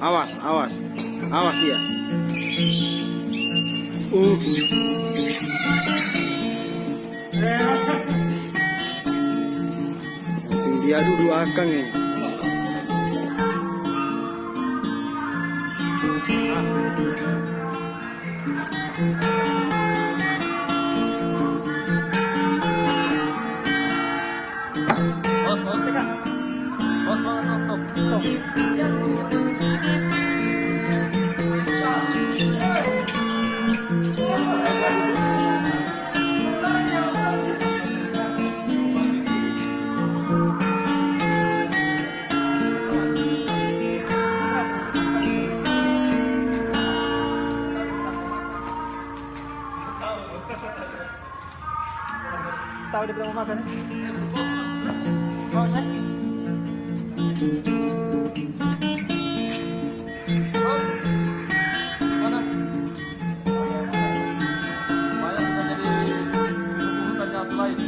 Awas, awas. Awas dia. Langsung diadu dua akang nih. Tahu dia belum makan? Oh, saya. Mana? Banyak kita jadi hutannya selain.